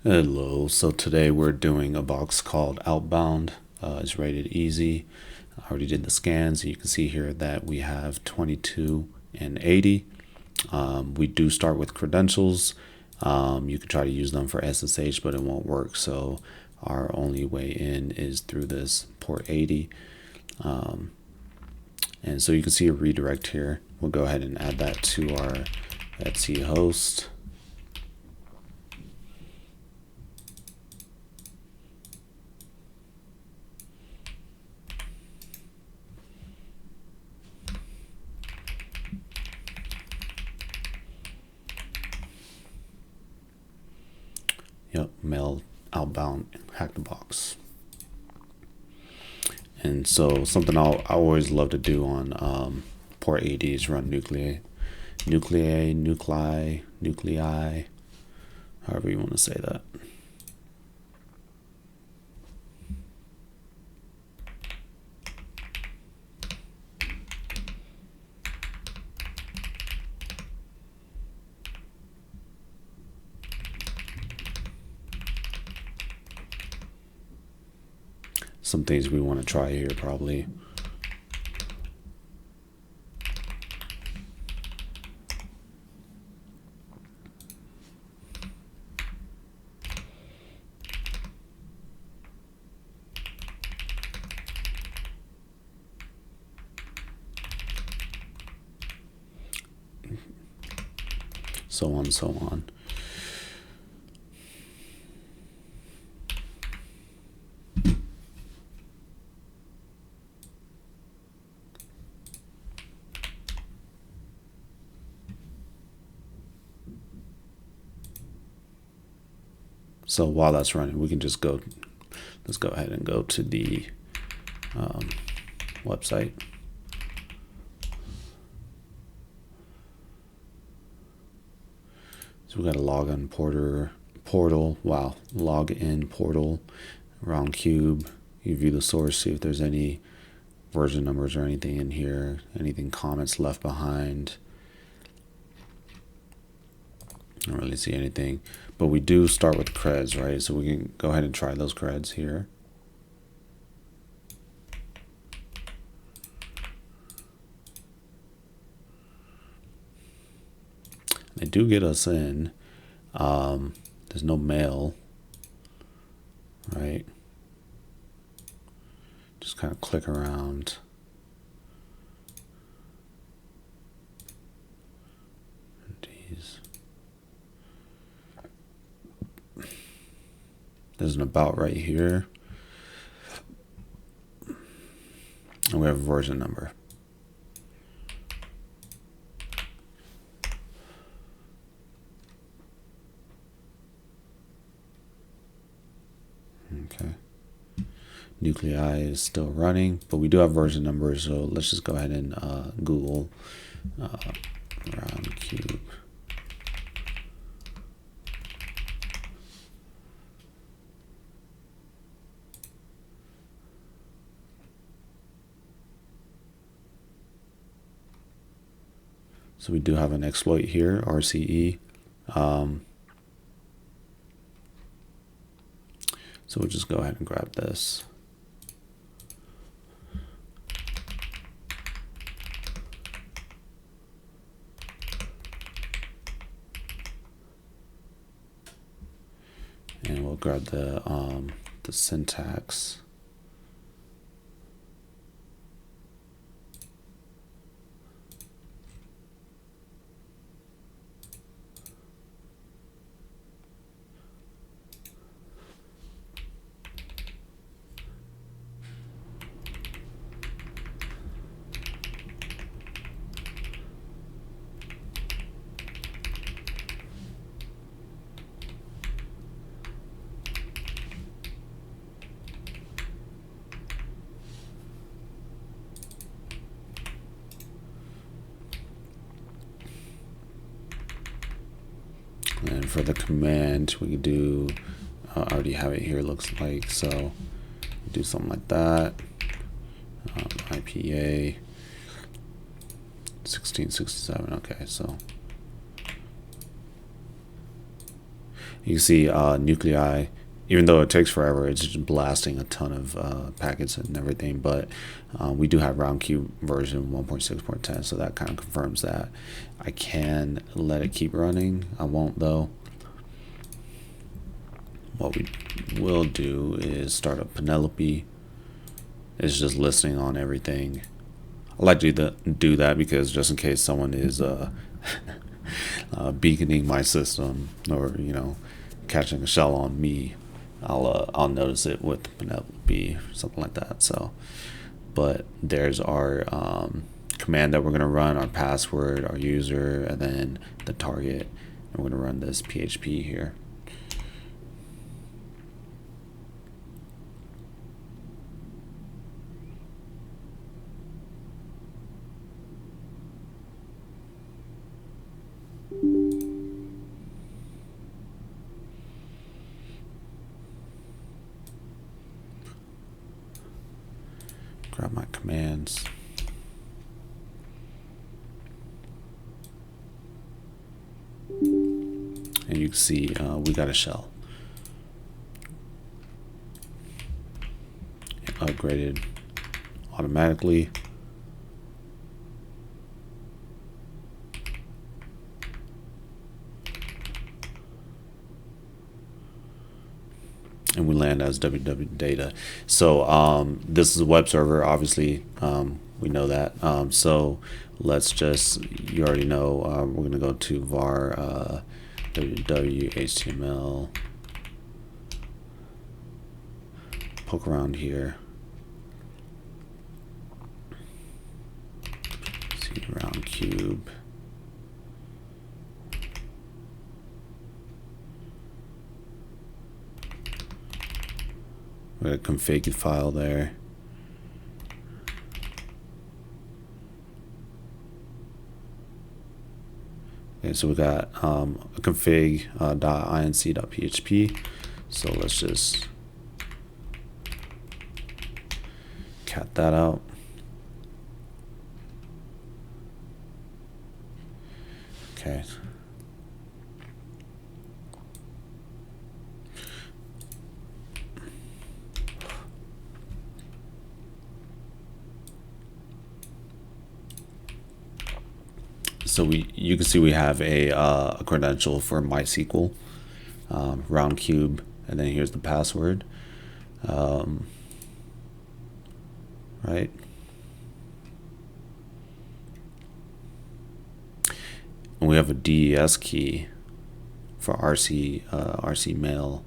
Hello, so today we're doing a box called Outbound. It's rated easy. I already did the scans. You can see here that we have 22 and 80. We do start with credentials. You can try to use them for SSH, but it won't work. So our only way in is through this port 80. And so you can see a redirect here. We'll go ahead and add that to our Etsy host. Yep, mail outbound hack the box. And so something I always love to do on port 80 is run nuclei, however you want to say that. Some things we want to try here probably. So on, so on. So while that's running, we can just go, let's go ahead and go to the website. So we got a login portal. Wow, login portal, Roundcube. You view the source, see if there's any version numbers or anything in here, anything comments left behind. I don't really see anything, but we do start with creds, right? So we can go ahead and try those creds here. They do get us in. There's no mail, right? Just kind of click around. There's an about right here. And we have a version number. Okay. Nuclei is still running, but we do have version numbers, so let's just go ahead and Google Roundcube. So we do have an exploit here, RCE. So we'll just go ahead and grab this. And we'll grab the syntax. And for the command, we could do, I already have it here, looks like, so do something like that. IPA 1667, okay, so You can see nuclei. Even though it takes forever, it's just blasting a ton of packets and everything. But we do have Roundcube version 1.6.10, so that kind of confirms that. I can let it keep running. I won't though. What we will do is start up Penelope. It's just listening on everything. I like to do that because just in case someone is beaconing my system, or catching a shell on me, I'll notice it with Penelope, something like that. So, but there's our command that we're gonna run, our password, our user, and then the target, and we're gonna run this PHP here. Grab my commands. And you can see we got a shell. Upgraded automatically. And we land as www data. So this is a web server, obviously. We know that. So let's just, you already know, we're going to go to var www html, poke around here, see Roundcube. We got a config file there. Okay, so we got a config .inc.php. So let's just cat that out. Okay. So you can see we have a credential for MySQL, Roundcube, and then here's the password, right? And we have a DES key for RC mail.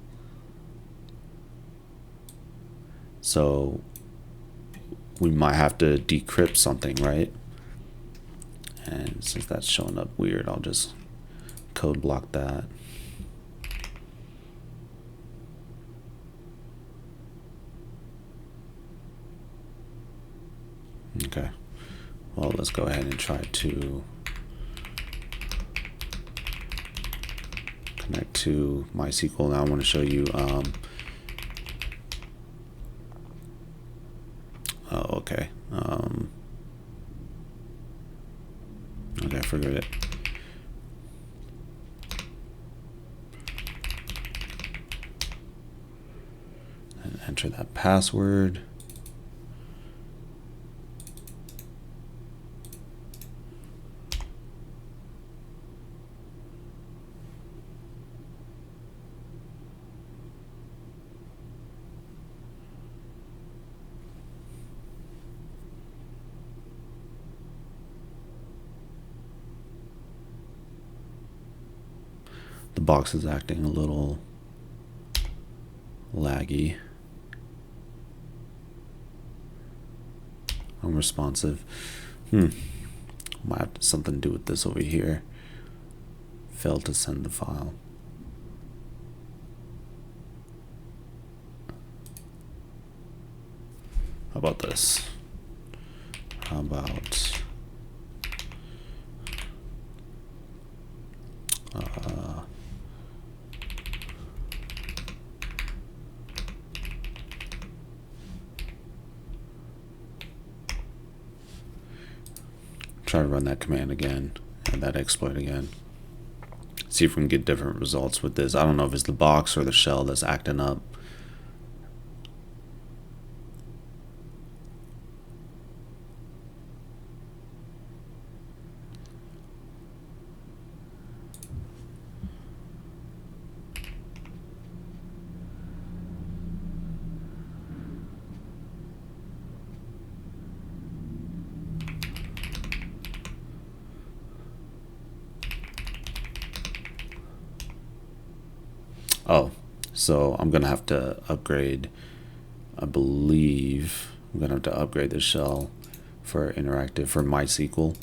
So we might have to decrypt something, right? And since that's showing up weird, I'll just code block that. Okay, well, let's go ahead and try to connect to MySQL. Now I want to show you, oh, okay. Okay, forget it. And enter that password. The box is acting a little laggy, unresponsive. Might have something to do with this over here. Failed to send the file. How about this? How about try to run that command again and that exploit again. see if we can get different results with this. I don't know if it's the box or the shell that's acting up. Oh, so I'm gonna have to upgrade. I believe I'm gonna have to upgrade the shell for interactive for MySQL.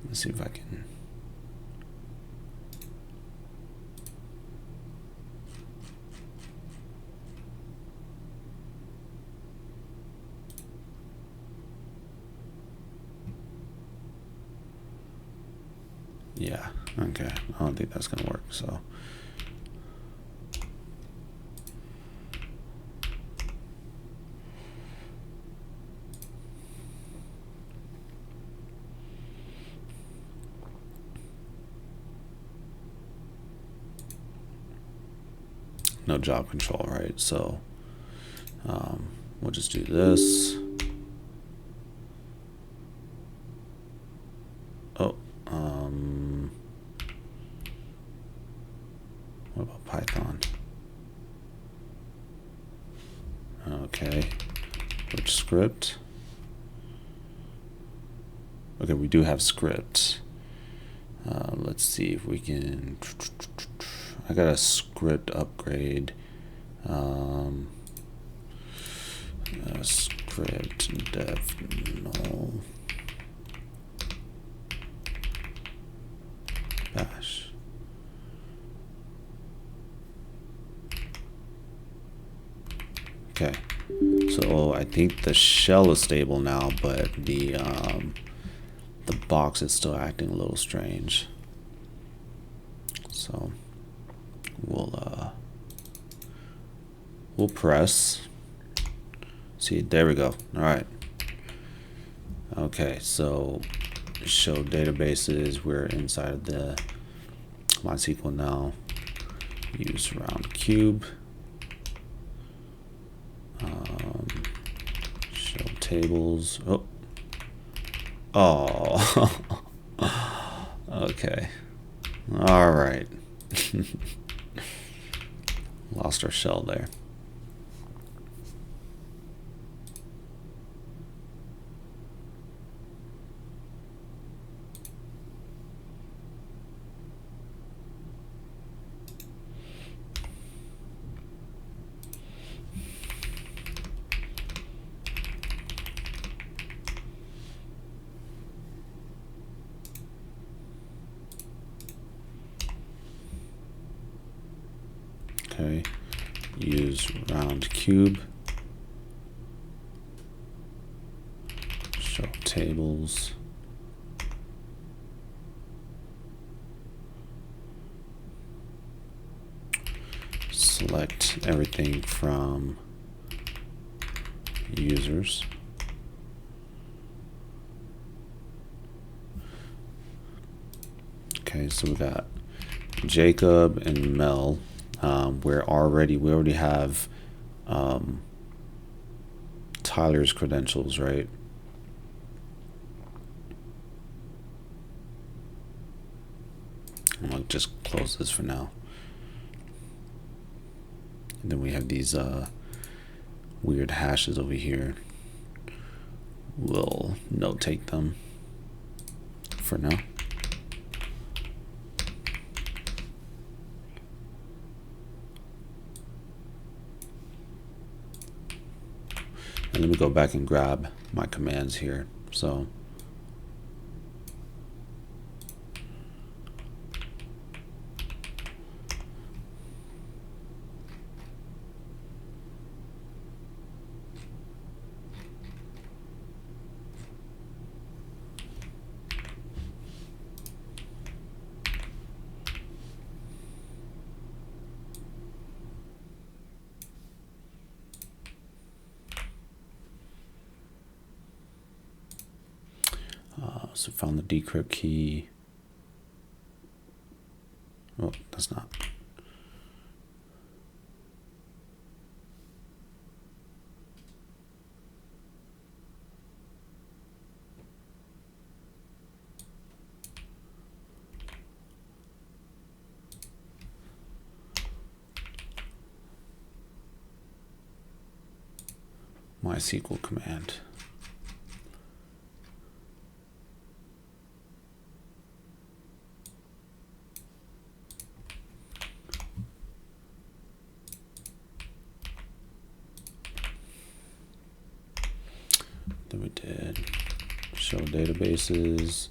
Let's see if I can. Yeah, okay. I don't think that's gonna work, so. No job control, right? So we'll just do this. Oh, what about Python? Okay, which script? Okay, we do have script. Let's see if we can. I got a script upgrade. Script dev null bash. Okay, so I think the shell is stable now, but the box is still acting a little strange. So we'll press. See, there we go. All right. Okay, so show databases. We're inside of the MySQL now. Use Roundcube. Show tables. Oh. Okay. All right. Lost our shell there. Okay, use Roundcube, show tables, select everything from users. Okay, so we got Jacob and Mel. We already have Tyler's credentials, right? I'll just close this for now. And then we have these weird hashes over here. We'll notate them for now. And let me go back and grab my commands here. So So found the decrypt key. Oh, that's not. MySQL command. Then we did show databases.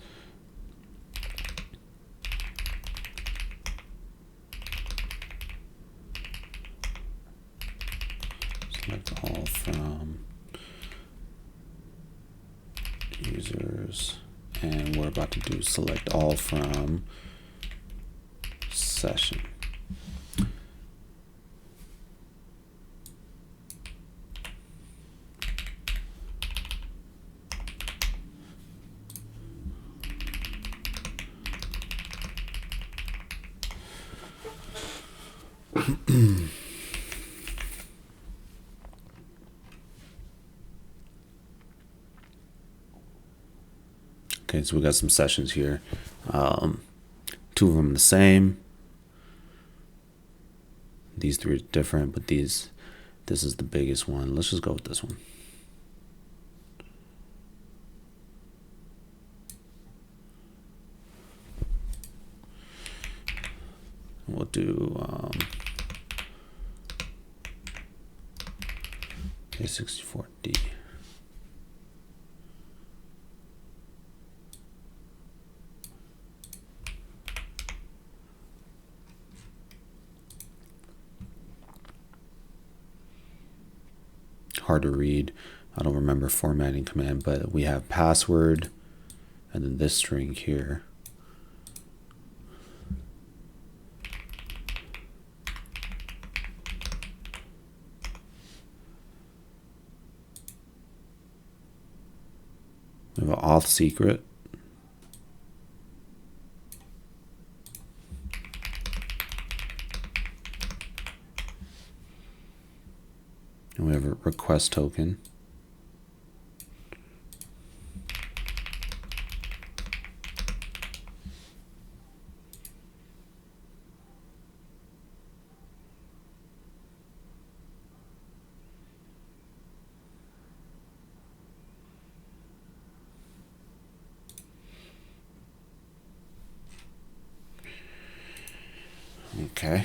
Select all from users, and we're about to do select all from session. Okay, so we got some sessions here. Two of them the same. These three are different, but this is the biggest one. Let's just go with this one. We'll do A64D. Hard to read. I don't remember formatting command, but we have password and then this string here. We have an auth secret. And we have a request token. Okay.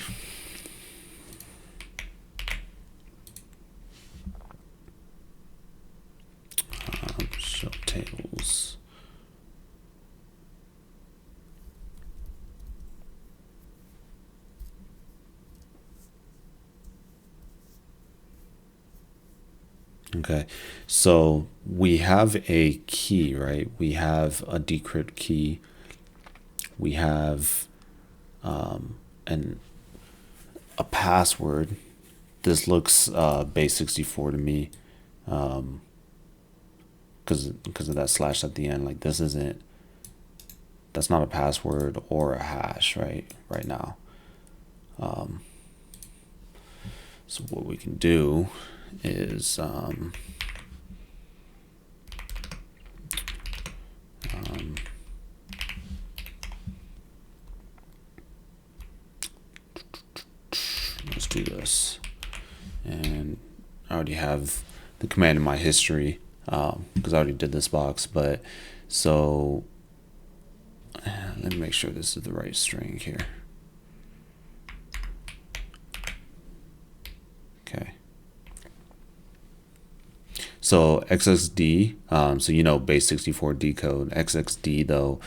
Show tables. Okay, so we have a key, right? We have a decrypt key. We have a password. This looks base64 to me, because of that slash at the end. Like this isn't. That's not a password or a hash, right now. So what we can do is let's do this. And I already have the command in my history because I already did this box, but so let me make sure this is the right string here. Okay. So XXD, so base64 decode. XXD though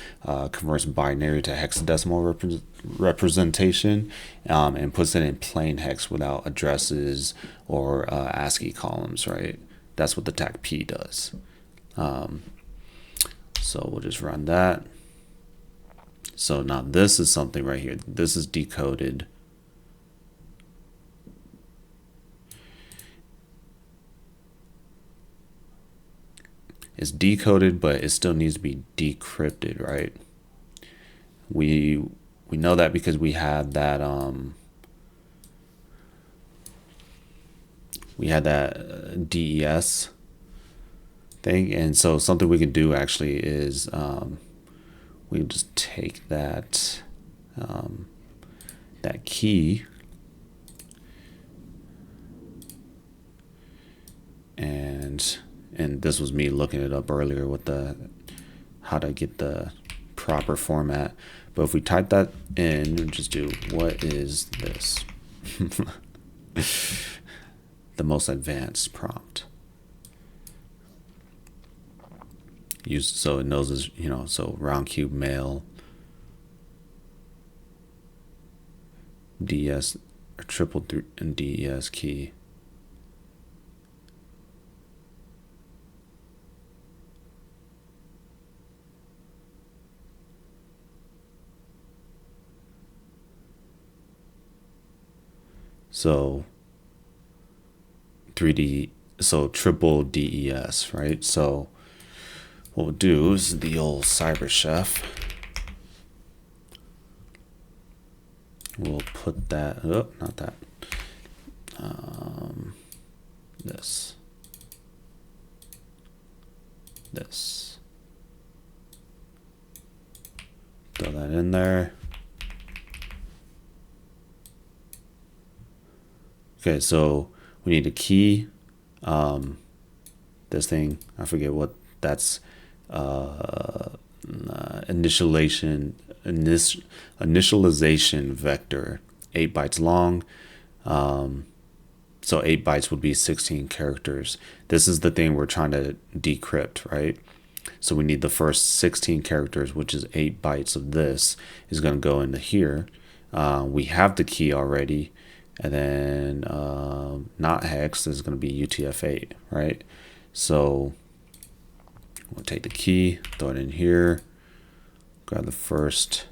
converts binary to hexadecimal representation and puts it in plain hex without addresses or ASCII columns, right? That's what the tag P does. So we'll just run that. So now this is something right here. This is decoded. It's decoded, but it still needs to be decrypted, right? We know that because we had that DES thing, and so something we can do actually is we can just take that that key and this was me looking it up earlier with the how to get the proper format. But if we type that in and just do what is this, the most advanced prompt. So it knows as, you know, so Roundcube mail DS or triple and DES key. So 3D, so triple DES, right? So what we'll do is the old cyber chef. We'll put that, oh, not that, this, throw that in there. Okay, so we need a key. This thing, I forget what that's, initialization vector, 8 bytes long. So 8 bytes would be 16 characters. This is the thing we're trying to decrypt, right? So we need the first 16 characters, which is 8 bytes of this, is going to go into here. We have the key already. And then not hex is going to be UTF-8, right? So we'll take the key, throw it in here, grab the first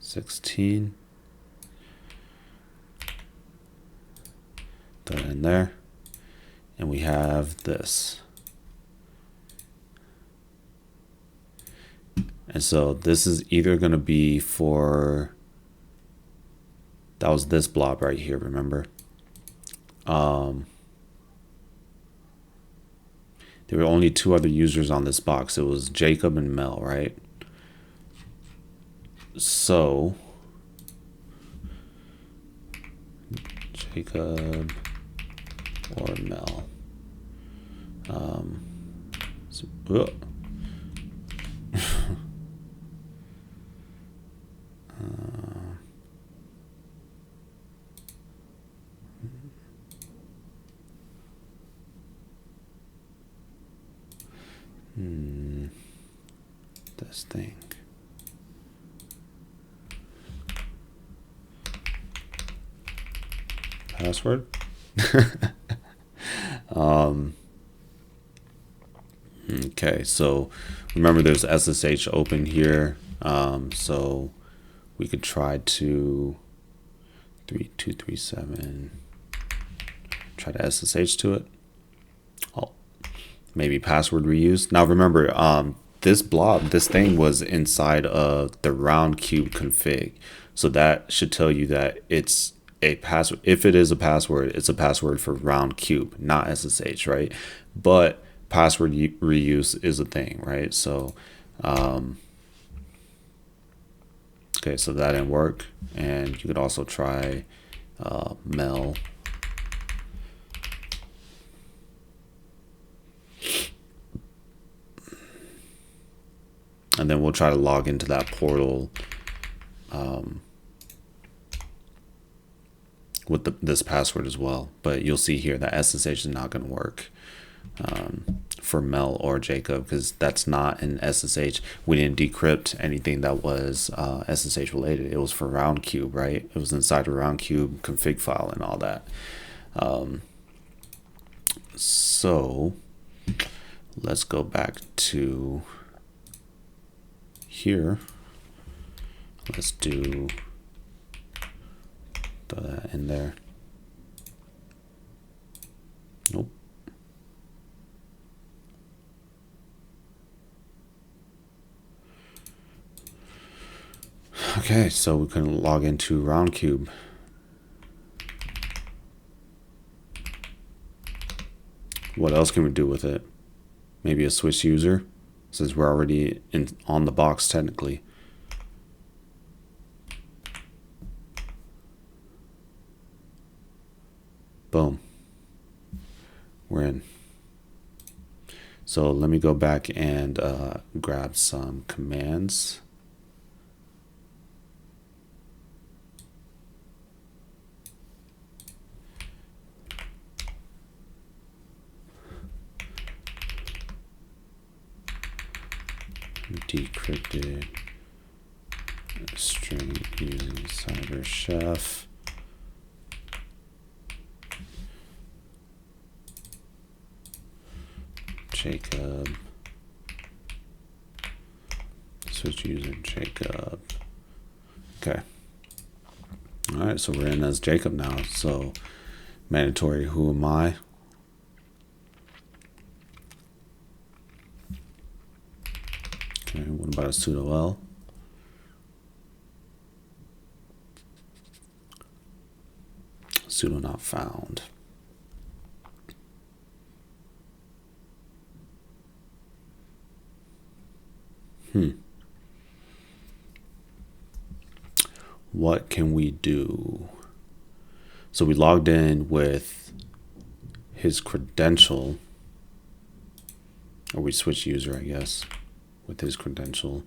16, throw it in there, and we have this. And so this is either going to be for, that was this blob right here, remember? There were only 2 other users on this box. It was Jacob and Mel, right? So Jacob or Mel. This thing. Password. Okay, so remember there's SSH open here. So we could try to 3237 try to SSH to it. Oh, maybe password reuse. Now remember, this blob, this thing was inside of the Roundcube config. So that should tell you that it's a password. If it is a password, it's a password for Roundcube, not SSH, right? But password reuse is a thing, right? So, okay, so that didn't work. And you could also try Mel. And then we'll try to log into that portal with this password as well. But you'll see here that SSH is not going to work for Mel or Jacob because that's not an SSH. We didn't decrypt anything that was SSH related. It was for Roundcube, right? It was inside a Roundcube config file and all that. So let's go back to here. Let's do, throw that in there. Okay, so we can log into Roundcube. What else can we do with it? Maybe a switch user, since we're already on the box technically. Boom. We're in. So let me go back and grab some commands. Decrypted string using CyberChef. Jacob. Switch user Jacob. Okay. All right, so we're in as Jacob now. So mandatory who am I? Okay, what about a sudo L? Sudo not found. What can we do? So we logged in with his credential, or we switched user, I guess, with his credential.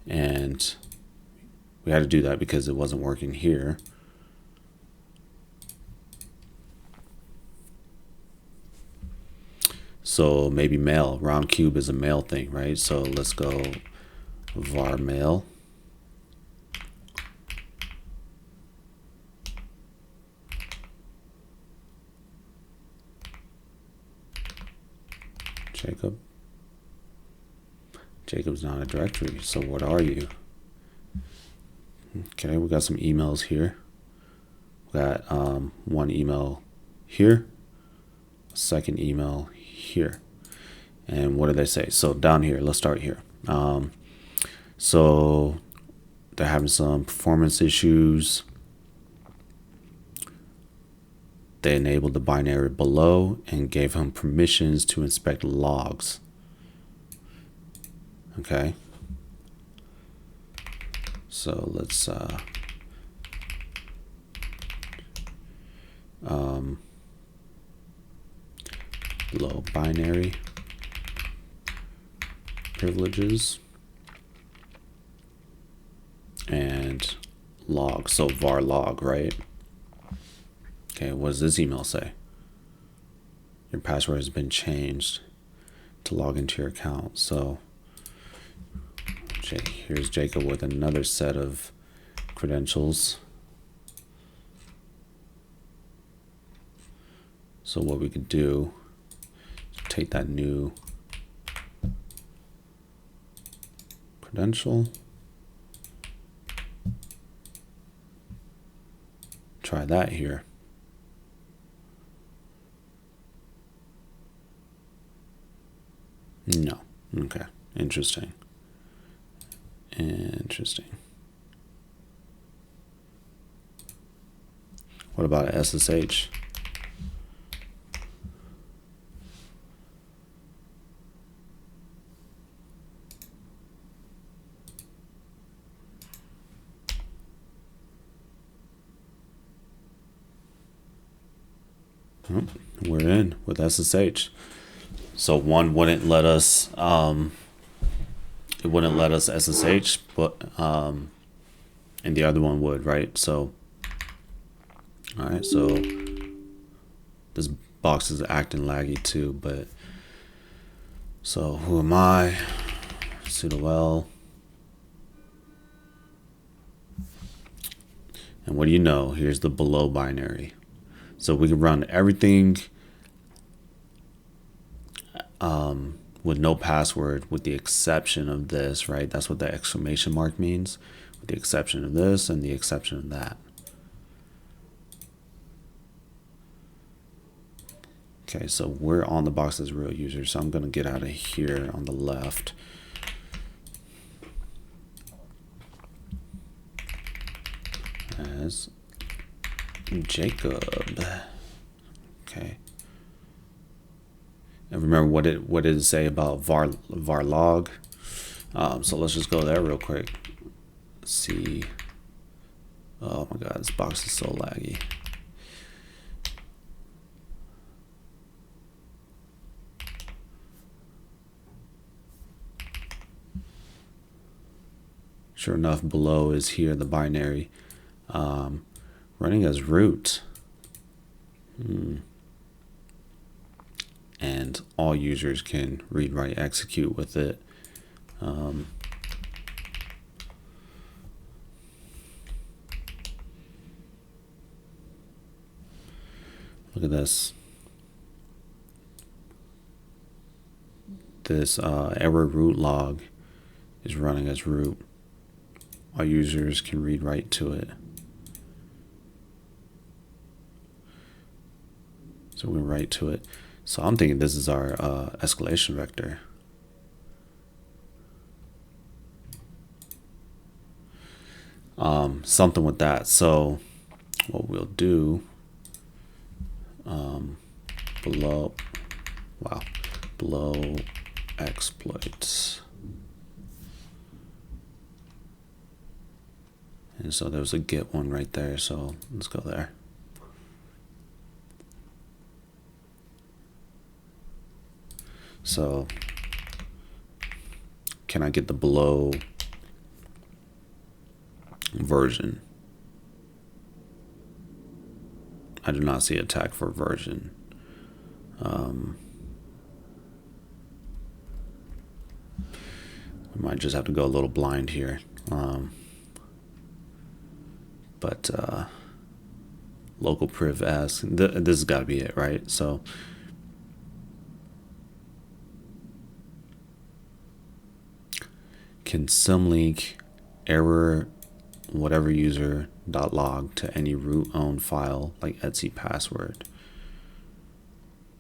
And we had to do that because it wasn't working here. So maybe mail. Roundcube is a mail thing, right? So let's go var mail. Jacob. Jacob's not a directory. So what are you? Okay, we got some emails here. We got one email here, a second email here. And what do they say? So down here, let's start here. So they're having some performance issues. They enabled the binary below and gave him permissions to inspect logs. Okay. So let's below binary privileges and log. So var log, right? Okay, what does this email say? Your password has been changed to log into your account. So here's Jacob with another set of credentials. So what we could do is take that new credential, try that here. No. Okay. Interesting. Interesting. What about SSH? Oh, we're in with SSH. So one wouldn't let us it wouldn't let us SSH, but and the other one would, right? So all right, so this box is acting laggy too, but so who am I? Sudo L. And what do you know? Here's the below binary. So we can run everything with no password, with the exception of this, right? That's what the exclamation mark means. With the exception of this and the exception of that. Okay, so we're on the box as real user, so I'm going to get out of here on the left. As Jacob. Okay. And remember what did it say about var log? So let's just go there real quick. See. Oh my God, this box is so laggy. Sure enough, below is here the binary. Running as root. And all users can read, write, execute with it. Look at this. This error root log is running as root. All users can read, write to it. So we write to it. So I'm thinking this is our escalation vector. Something with that. So what we'll do below exploits. And so there's a get one right there. So let's go there. So can I get the below version? I do not see a tag for version. I might just have to go a little blind here. But local priv ask, this has got to be it, right? So can symlink error whatever user .log to any root owned file like etc password.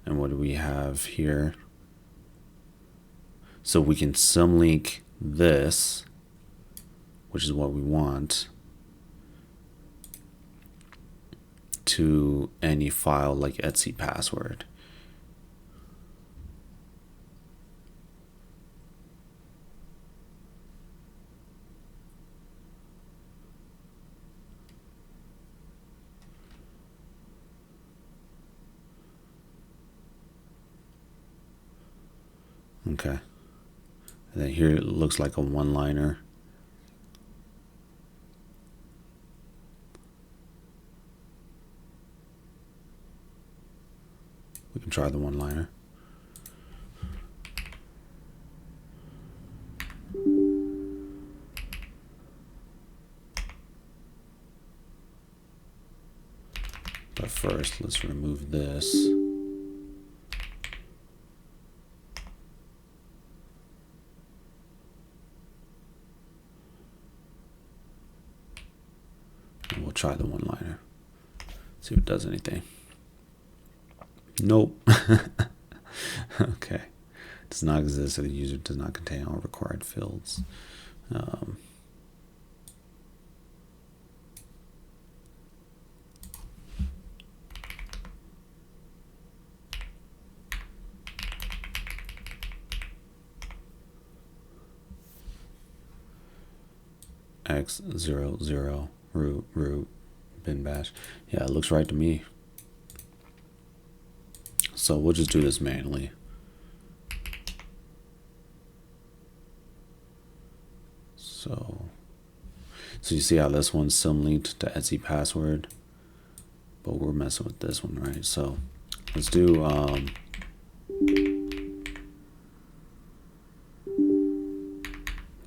And what do we have here? So we can symlink this, which is what we want, to any file like etc password. Okay. And then here it looks like a one-liner. We can try the one-liner. But first, let's remove this. And we'll try the one-liner. See if it does anything. Nope. Okay. Does not exist if the user does not contain all required fields. x00 root bin bash. Yeah, it looks right to me. So we'll just do this manually. So you see how this one's symlinked to etc password, but we're messing with this one, right? So let's do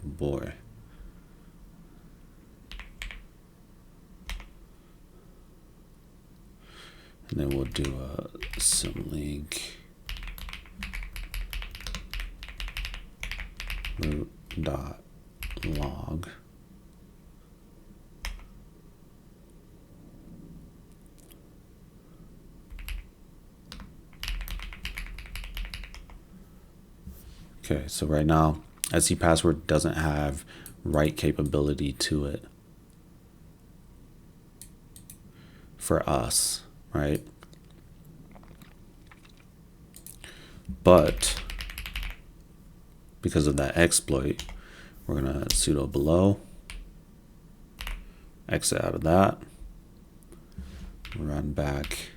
boy. And then we'll do a symlink root.log. Okay, so right now, SC password doesn't have write capability to it for us, right? But because of that exploit, we're gonna sudo below, exit out of that, run back,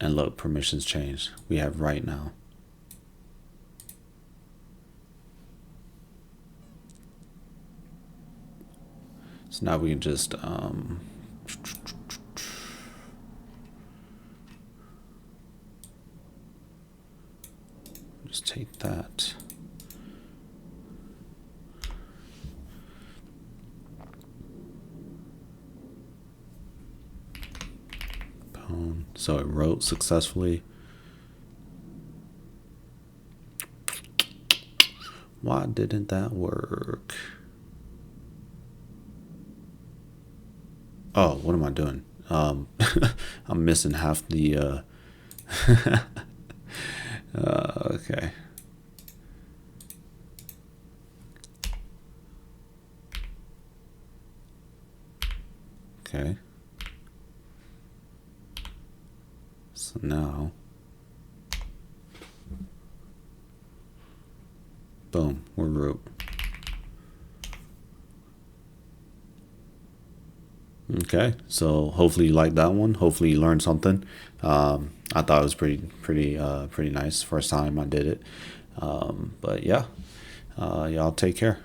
and look, permissions changed. We have write now. So now we can just take that. So it wrote successfully. Why didn't that work? Oh, what am I doing? I'm missing half the okay. Okay. So now, boom, we're root. Okay, so hopefully you liked that one. Hopefully you learned something. I thought it was pretty nice. First time I did it. But yeah, y'all take care.